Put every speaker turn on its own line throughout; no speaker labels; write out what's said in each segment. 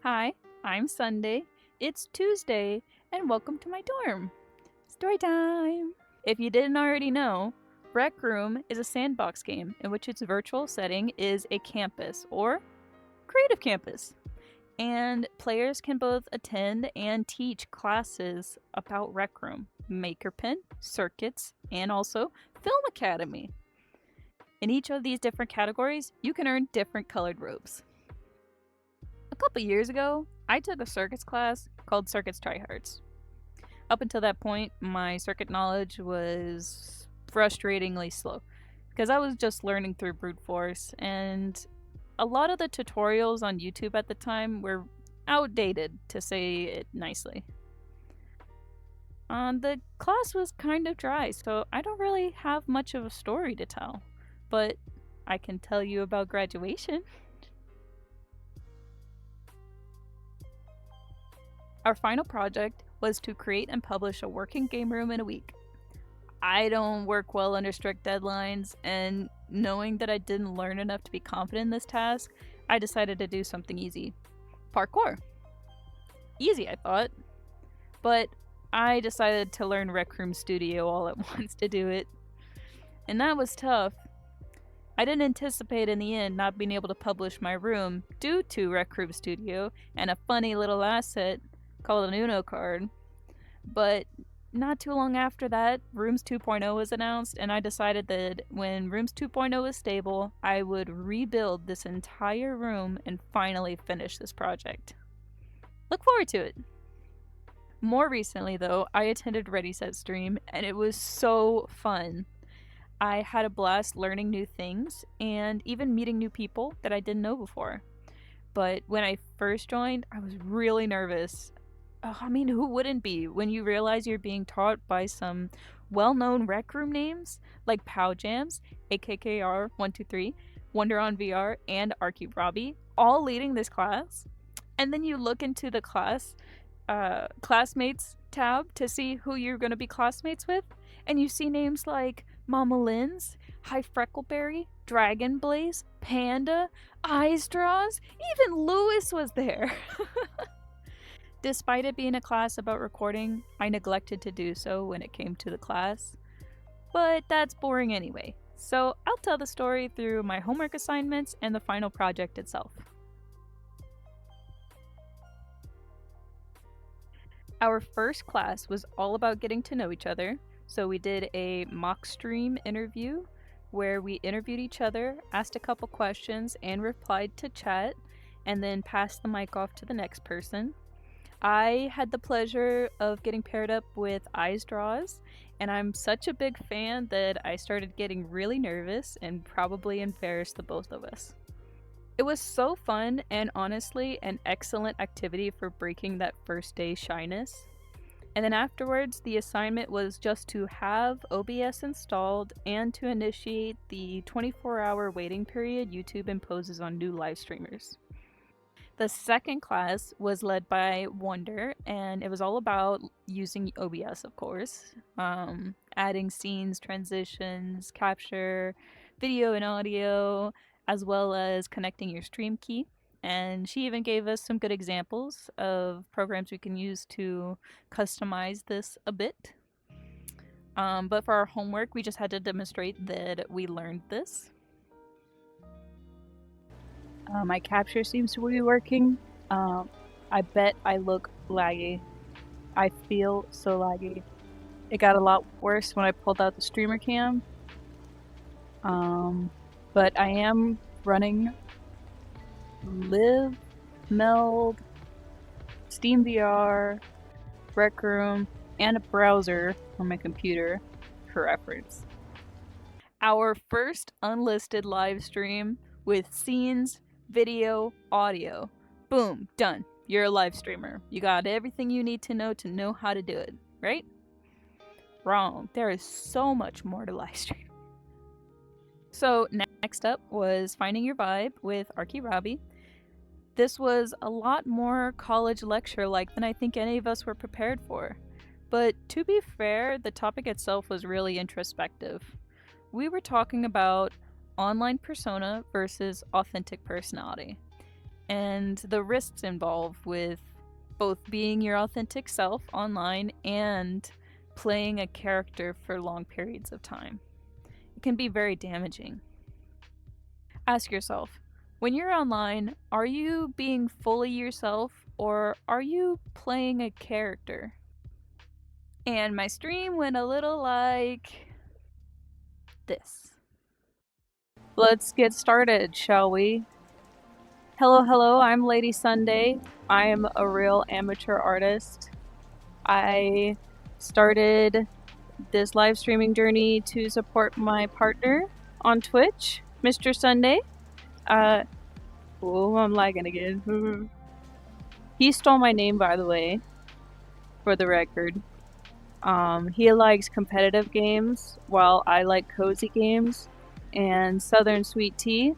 Hi, I'm Sunday. It's Tuesday, and welcome to my dorm. Storytime! If you didn't already know, Rec Room is a sandbox game in which its virtual setting is a campus or creative campus. And players can both attend and teach classes about Rec Room, MakerPen, circuits, and also Film Academy. In each of these different categories, you can earn different colored robes. A couple years ago, I took a circuits class called Circuits Tryhards. Up until that point, my circuit knowledge was frustratingly slow because I was just learning through brute force, and a lot of the tutorials on YouTube at the time were outdated, to say it nicely. The class was kind of dry, so I don't really have much of a story to tell, but I can tell you about graduation. Our final project was to create and publish a working game room in a week. I don't work well under strict deadlines, and knowing that I didn't learn enough to be confident in this task, I decided to do something easy. Parkour. Easy, I thought. But I decided to learn RecRoom Studio all at once to do it. And that was tough. I didn't anticipate in the end not being able to publish my room due to RecRoom Studio and a funny little asset called an Uno card. But not too long after that, Rooms 2.0 was announced, and I decided that when Rooms 2.0 is stable, I would rebuild this entire room and finally finish this project. Look forward to it! More recently, though, I attended Ready Set Stream, and it was so fun. I had a blast learning new things and even meeting new people that I didn't know before. But when I first joined, I was really nervous. I mean, who wouldn't be when you realize you're being taught by some well-known rec room names like Pow Jams, AKKR123, Wonder on VR, and Arky Robbie, all leading this class? And then you look into the classmates tab to see who you're going to be classmates with, and you see names like Mama Lynn's, High Freckleberry, Dragon Blaze, Panda, Eyes Draws, even Lewis was there. Despite it being a class about recording, I neglected to do so when it came to the class. But that's boring anyway, so I'll tell the story through my homework assignments and the final project itself. Our first class was all about getting to know each other, so we did a mock stream interview where we interviewed each other, asked a couple questions, and replied to chat, and then passed the mic off to the next person. I had the pleasure of getting paired up with Eyes Draws, and I'm such a big fan that I started getting really nervous and probably embarrassed the both of us. It was so fun and honestly an excellent activity for breaking that first day shyness. And then afterwards, the assignment was just to have OBS installed and to initiate the 24-hour waiting period YouTube imposes on new live streamers. The second class was led by Wonder, and it was all about using OBS, of course, adding scenes, transitions, capture, video and audio, as well as connecting your stream key. And she even gave us some good examples of programs we can use to customize this a bit. But for our homework, we just had to demonstrate that we learned this. My capture seems to be working. I bet I look laggy. I feel so laggy. It got a lot worse when I pulled out the streamer cam. But I am running Live, Meld, Steam VR, Rec Room, and a browser on my computer for reference. Our first unlisted live stream with scenes, video, audio. Boom, done. You're a live streamer. You got everything you need to know how to do it, right? Wrong. There is so much more to live stream. So next up was Finding Your Vibe with Arky Robbie. This was a lot more college lecture-like than I think any of us were prepared for. But to be fair, the topic itself was really introspective. We were talking about online persona versus authentic personality. and the risks involved with both being your authentic self online and playing a character for long periods of time. It can be very damaging. Ask yourself, when you're online, are you being fully yourself or are you playing a character? And my stream went a little like this. Let's get started, shall we? Hello, I'm Lady Sunday. I'm a real amateur artist. I started this live streaming journey to support my partner on Twitch, Mr. Sunday. I'm lagging again. He stole my name, by the way, for the record. He likes competitive games, while I like cozy games and Southern Sweet Tea.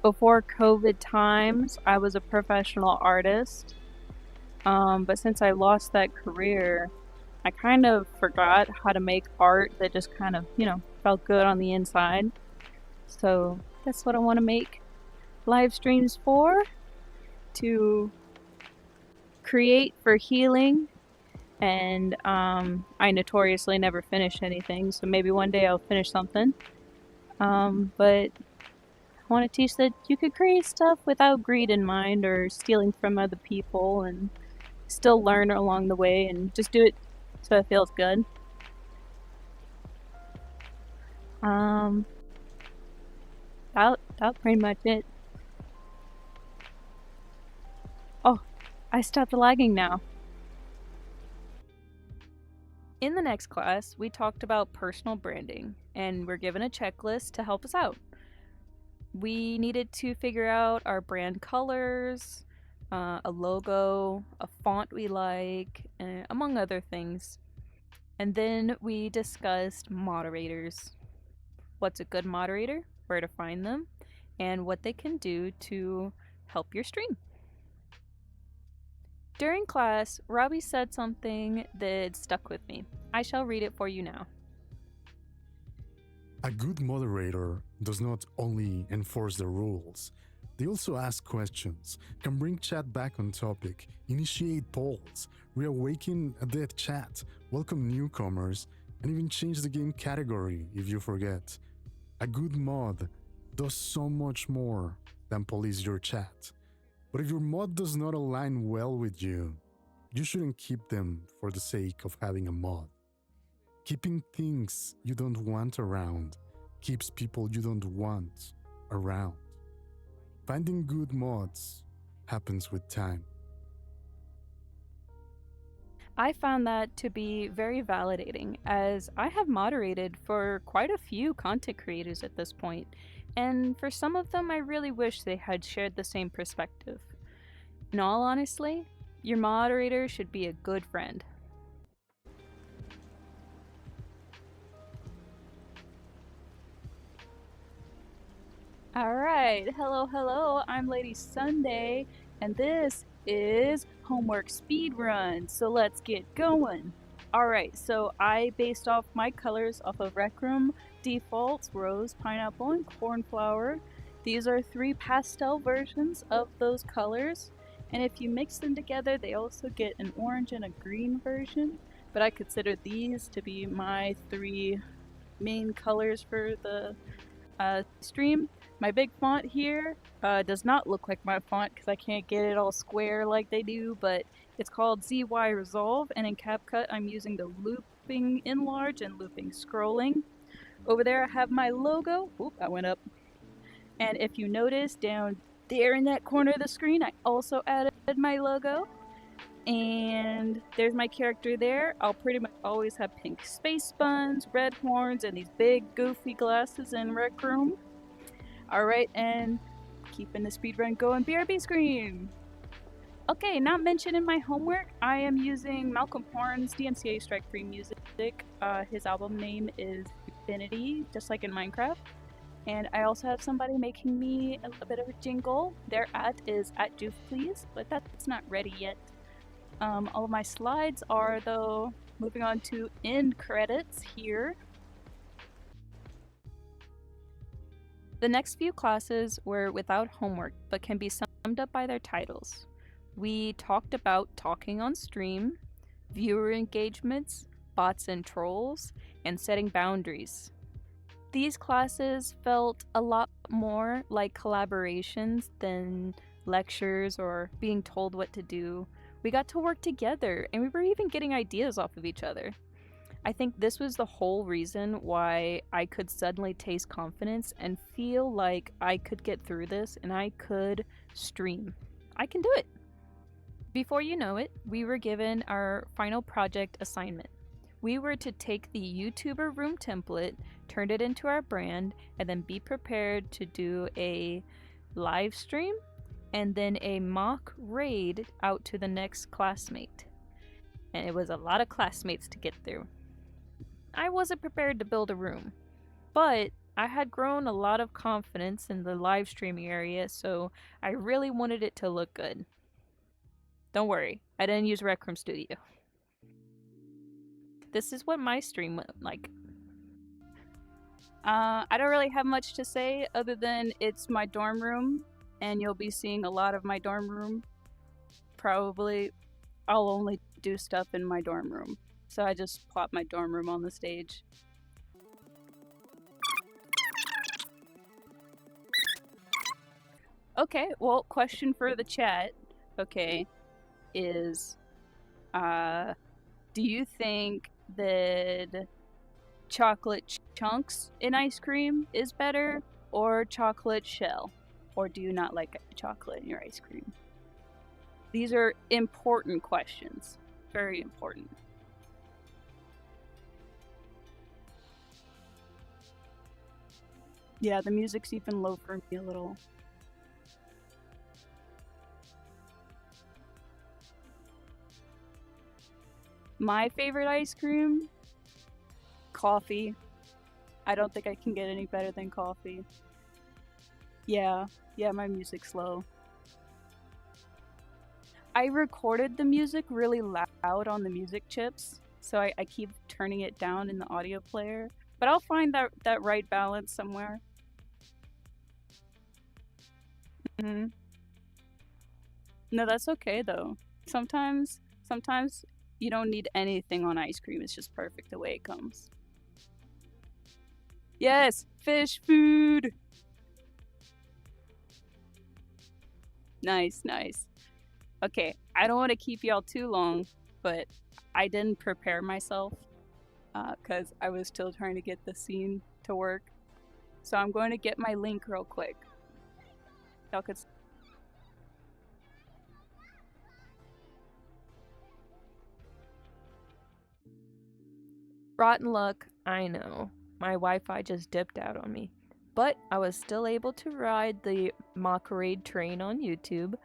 Before COVID times, I was a professional artist, but since I lost that career, I kind of forgot how to make art that just kind of, felt good on the inside. So that's what I want to make live streams for, to create for healing. And I notoriously never finish anything, so maybe one day I'll finish something. But I want to teach that you could create stuff without greed in mind or stealing from other people, and still learn along the way and just do it so it feels good. That's pretty much it. Oh, I stopped lagging now. In the next class, we talked about personal branding, and we're given a checklist to help us out. We needed to figure out our brand colors, a logo, a font we like, among other things. And then we discussed moderators. What's a good moderator, where to find them, and what they can do to help your stream. During class, Robbie said something that stuck with me. I shall read it for you now.
A good moderator does not only enforce the rules, they also ask questions, can bring chat back on topic, initiate polls, reawaken a dead chat, welcome newcomers, and even change the game category if you forget. A good mod does so much more than police your chat. But if your mod does not align well with you, you shouldn't keep them for the sake of having a mod. Keeping things you don't want around keeps people you don't want around. Finding good mods happens with time.
I found that to be very validating, as I have moderated for quite a few content creators at this point, and for some of them I really wish they had shared the same perspective. In all honesty, your moderator should be a good friend. Alright, hello, I'm Lady Sunday, and this is Homework Speedrun, so let's get going. Alright, so I based off my colors off of RecRoom defaults, rose, pineapple, and cornflower. These are 3 pastel versions of those colors, and if you mix them together, they also get an orange and a green version, but I consider these to be my 3 main colors for the stream. My big font here does not look like my font because I can't get it all square like they do, but it's called ZY Resolve, and in CapCut I'm using the looping enlarge and looping scrolling. Over there I have my logo. Oop, I went up. And if you notice down there in that corner of the screen, I also added my logo. And there's my character there. I'll pretty much always have pink space buns, red horns, and these big goofy glasses in Rec Room. Alright, and keeping the speedrun going, BRB screen! Okay, not mentioned in my homework, I am using Malcolm Horn's DMCA Strike Free music. His album name is Infinity, just like in Minecraft. And I also have somebody making me a bit of a jingle. Their is @JoofPlease, but that's not ready yet. All of my slides are, though, moving on to end credits here. The next few classes were without homework, but can be summed up by their titles. We talked about talking on stream, viewer engagements, bots and trolls, and setting boundaries. These classes felt a lot more like collaborations than lectures or being told what to do. We got to work together, and we were even getting ideas off of each other. I think this was the whole reason why I could suddenly taste confidence and feel like I could get through this and I could stream. I can do it. Before you know it, we were given our final project assignment. We were to take the YouTuber room template, turn it into our brand, and then be prepared to do a live stream and then a mock raid out to the next classmate. And it was a lot of classmates to get through. I wasn't prepared to build a room, but I had grown a lot of confidence in the live streaming area, so I really wanted it to look good. Don't worry, I didn't use RecRoom Studio. This is what my stream went like. I don't really have much to say other than it's my dorm room, and you'll be seeing a lot of my dorm room. Probably I'll only do stuff in my dorm room. So I just plop my dorm room on the stage. Okay, well, question for the chat, okay, is do you think that chocolate chunks in ice cream is better or chocolate shell? Or do you not like chocolate in your ice cream? These are important questions. Very important. Yeah, the music's even low for me a little. My favorite ice cream? Coffee. I don't think I can get any better than coffee. Yeah, my music's low. I recorded the music really loud on the music chips, so I keep turning it down in the audio player. But I'll find that right balance somewhere. Mm-hmm. No, that's okay though. Sometimes you don't need anything on ice cream. It's just perfect the way it comes. Yes, fish food. Nice. Okay, I don't want to keep y'all too long, but I didn't prepare myself because I was still trying to get the scene to work. So I'm going to get my link real quick. Y'all could. Rotten luck, I know. My Wi-Fi just dipped out on me. But I was still able to ride the mock raid train on YouTube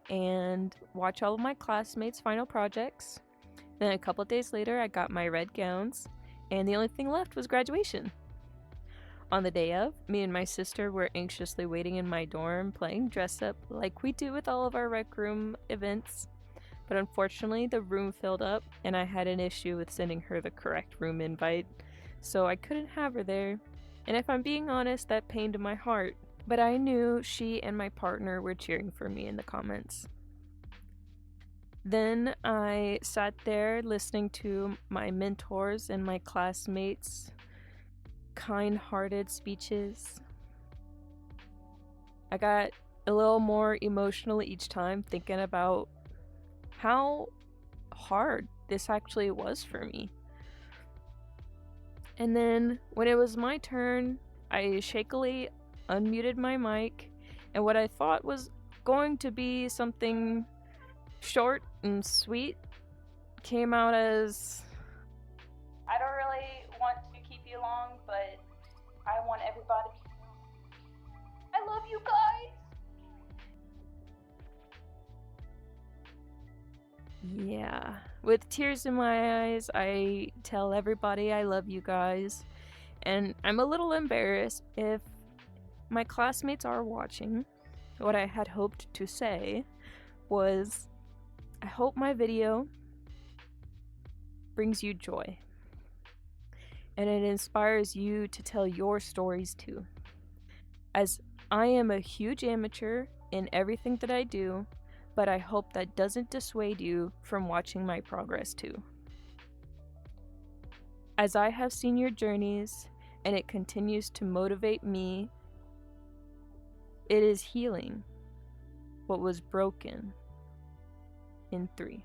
and watch all of my classmates' final projects. Then a couple days later, I got my red gowns, and the only thing left was graduation. On the day of, me and my sister were anxiously waiting in my dorm, playing dress up like we do with all of our rec room events. But unfortunately, the room filled up, and I had an issue with sending her the correct room invite, so I couldn't have her there. And if I'm being honest, that pained my heart. But I knew she and my partner were cheering for me in the comments. Then I sat there listening to my mentors and my classmates' kind-hearted speeches. I got a little more emotional each time thinking about how hard this actually was for me. And then when it was my turn, I shakily unmuted my mic, and what I thought was going to be something short and sweet came out as, I don't really want to keep you long, but I want everybody. I love you guys! Yeah. With tears in my eyes, I tell everybody I love you guys. And I'm a little embarrassed if my classmates are watching. What I had hoped to say was, I hope my video brings you joy. And it inspires you to tell your stories too. as I am a huge amateur in everything that I do, but I hope that doesn't dissuade you from watching my progress too. As I have seen your journeys and it continues to motivate me, it is healing what was broken in 3.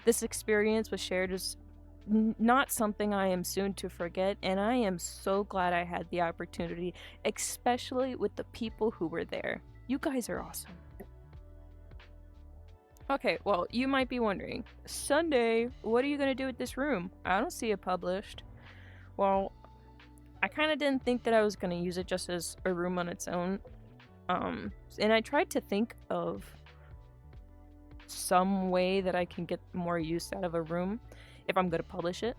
This experience was shared as not something I am soon to forget, and I am so glad I had the opportunity, especially with the people who were there. You guys are awesome. Okay, well, you might be wondering, Sunday, what are you gonna do with this room? I don't see it published. Well, I kind of didn't think that I was gonna use it just as a room on its own. And I tried to think of some way that I can get more use out of a room if I'm gonna publish it.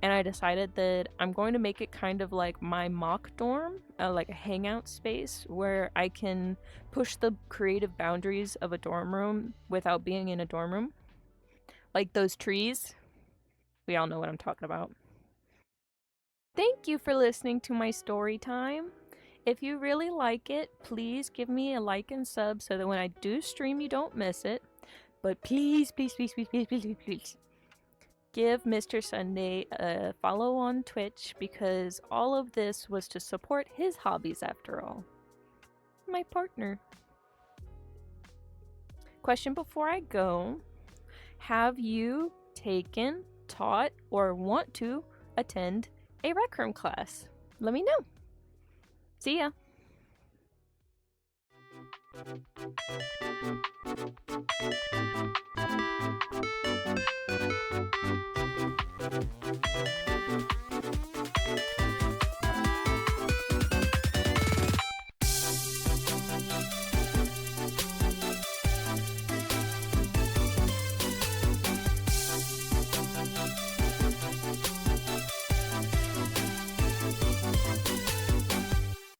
And I decided that I'm going to make it kind of like my mock dorm, like a hangout space where I can push the creative boundaries of a dorm room without being in a dorm room. Like those trees. We all know what I'm talking about. Thank you for listening to my story time. If you really like it, please give me a like and sub so that when I do stream, you don't miss it. But please, please, please, please, please, please, please, give Mr. Sunday a follow on Twitch because all of this was to support his hobbies after all. My partner. Question before I go: have you taken, taught, or want to attend a RecRoom class? Let me know. See ya.